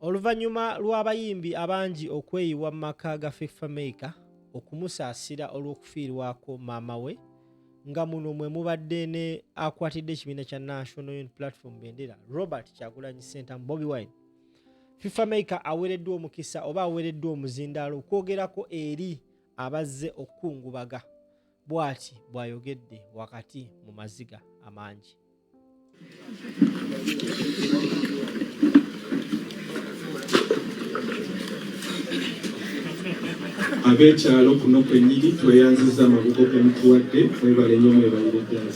Oluvannyuma lw'abayimbi abangi okweyiwa mu maka ga Fik Fameica okumusaasira olw'okufiirwako maama we nga muno mwe mubadde ne akwatidde ekibiina kya National Unity Platform Bendera Robert Kyagulanyi Ssentamu Bobi Wine. Fik Fameica aweereddwa omukisa oba aweereddwa omuzindaalo okwogerako eri abazze okukungubaga. Bw'ati bw'ayogedde wakati mu maziga amangi. Ab'ekyalo kuno kwennyini tweyanziza amabugo ge mutuwadde mwebale nnyo mwebalire ddala.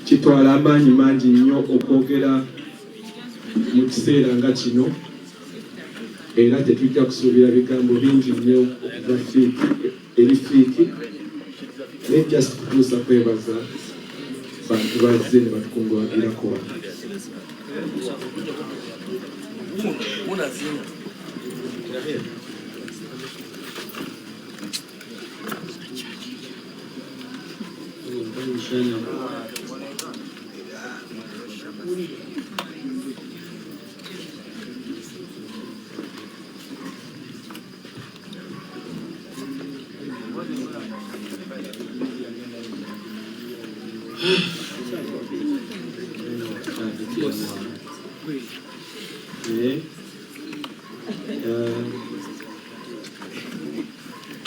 Kitwala amaanyi mangi nnyo okwogera mu kiseera nga kino, era tetujja kusuubira bigambo bingi nnyo okuva eri Fik nejja kutuusa kwebaza bantu bazze ne batukungubagirako.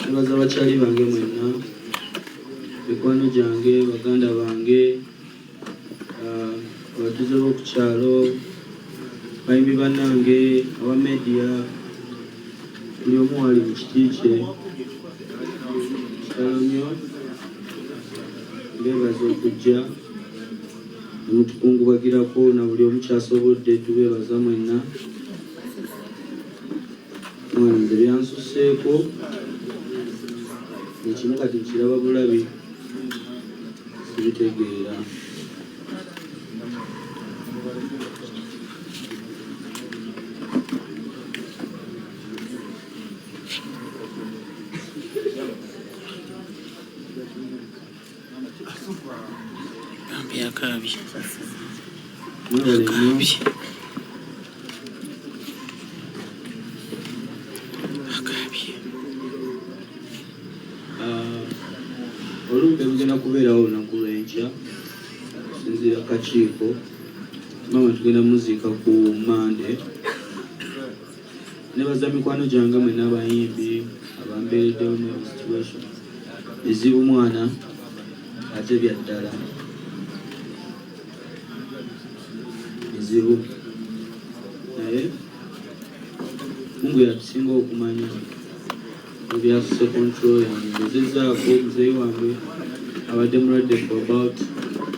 Nibaza abakyali bange mwenna, mikwano gyange, baganda bange, abatuuze b'oku kyalo, bayimbi bannange, awa media, buli omu wali mu kiti kye. Kitalo nnyo, mbeebaza okujja ne mutukungubagirako na buli omu kyasobodde, tubeebaza mwenna. Nze byansusseeko ekimu kati nkiraba bulabi sibitegeera. Olumbe lugenda kubeerawo olunaku lw'enkya okusinziira kakiiko. Maama tugenda muziika ku Mande. Nebaza mikwano gyange mwenna abayimbi abambeereddewo mu situation ezibu mwana ate bya ddala ezibu, naye Mungu yatusinga okumanya ebyasuse control yange. Ngezezaako muzeeyi wange abadde mulwadde for about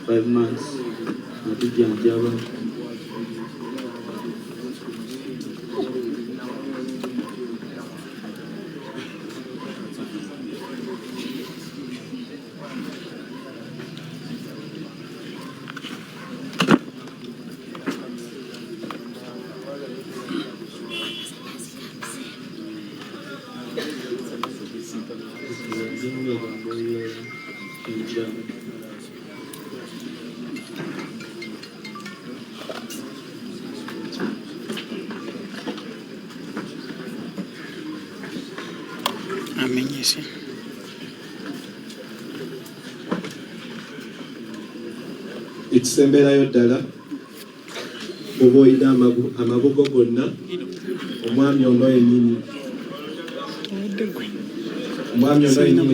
5 months natujjanjaba. Ekisemberayo ddala oba oyina amabugo gonna, omwami ono yennyini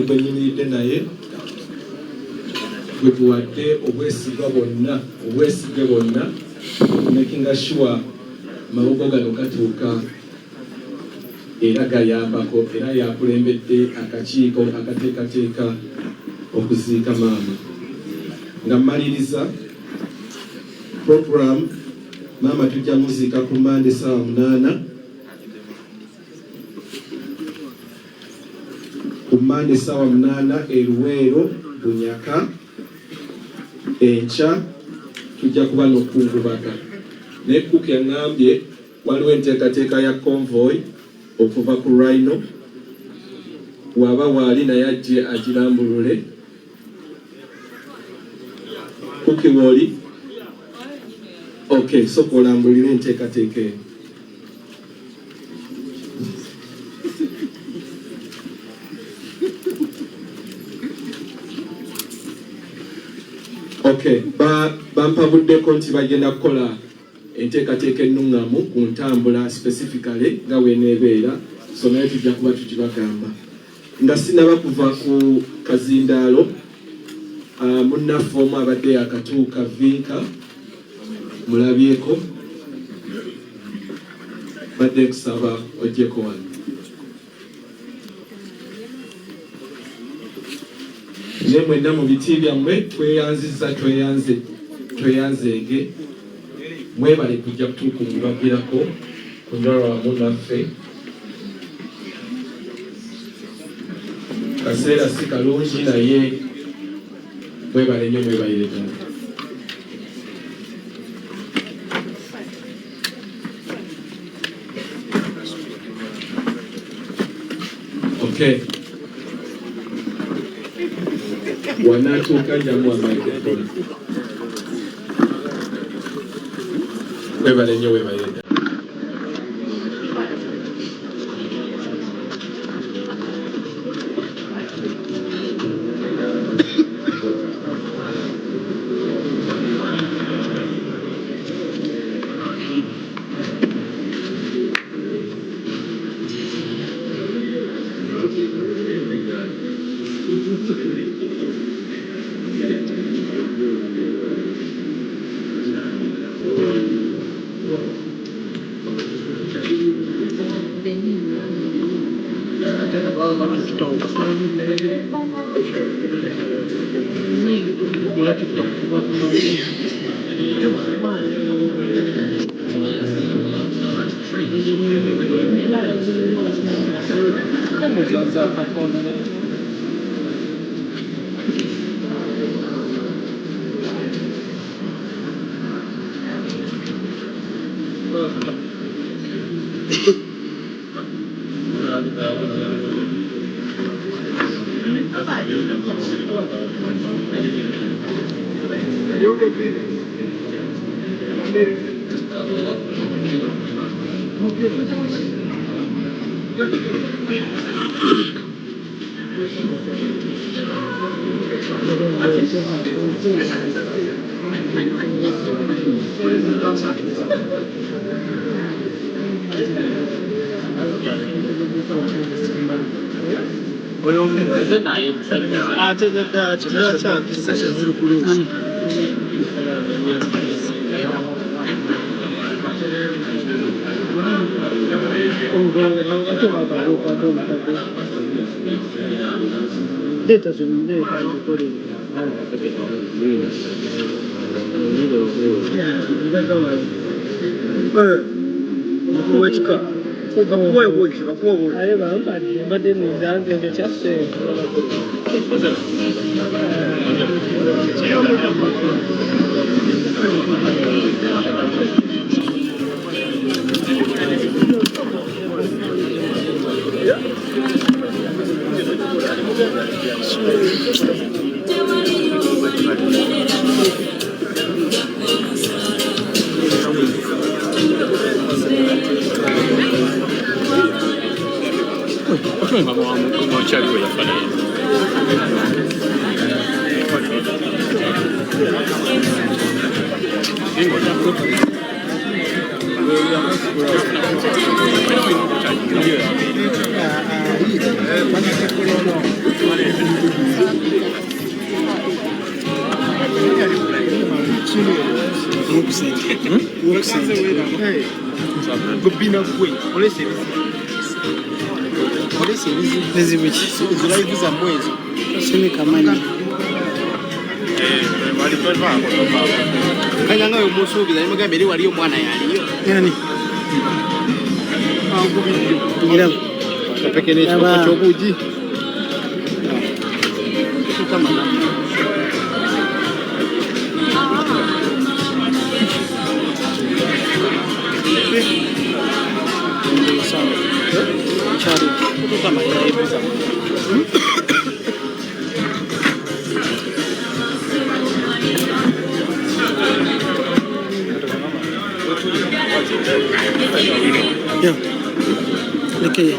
gwe nyimiridde naye gwe tuwadde obwesige bwonna making sure amabugo gano gatuuka era gayambako, era yakulembedde akakiiko akateekateeka okuziika maama. Nga mmaliriza program, maama tujja muziika ku Mande ssaawa 8, ku Mande ssaawa 8 e Luweero Bunyaka. Enkya tujja kuba n'okukungubaga naye Cook yaŋŋambye waliwo enteekateeka ya convoy okuva ku Rhino waba waali naye ajje agirambulule. Kuki woli? Okay, so kolambulire enteekateeka eyo. Okay, bampabuddeko nti bagenda kukola enteekateeka ennungamu ku ntambula specifically nga bw'eneebeera, so naye tujja kuba tukibagamba. Nga sinaba kuva ku kazindaalo, munnaffe omu abadde yakatuuka Vinka, mulabyeko, badde nkusaba ojjeko wano. Naye mwenna mu biti byammwe tweyanzenge, mwebale kujja kutuukungulagirako ku njala wamu naffe. Kaseera si kalungi naye mwebale nnyo, mwebalire ddala. Okay. Wanatuuka njamu wa microphone. Mwebale nnyo, mwebalire ddala. Yeah. Okay.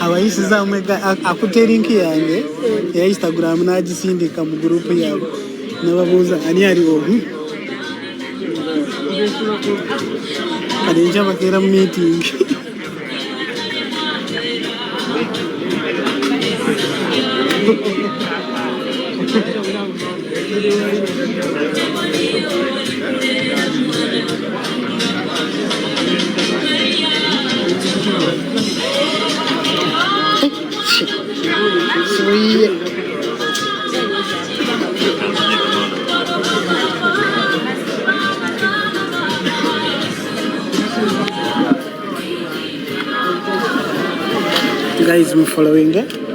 Abayisiza omega akutelinki yange ya Instagram nagisindika mu group yabo nababuuza ani aliwo alinja bakera mu meeting. Guys, me following it.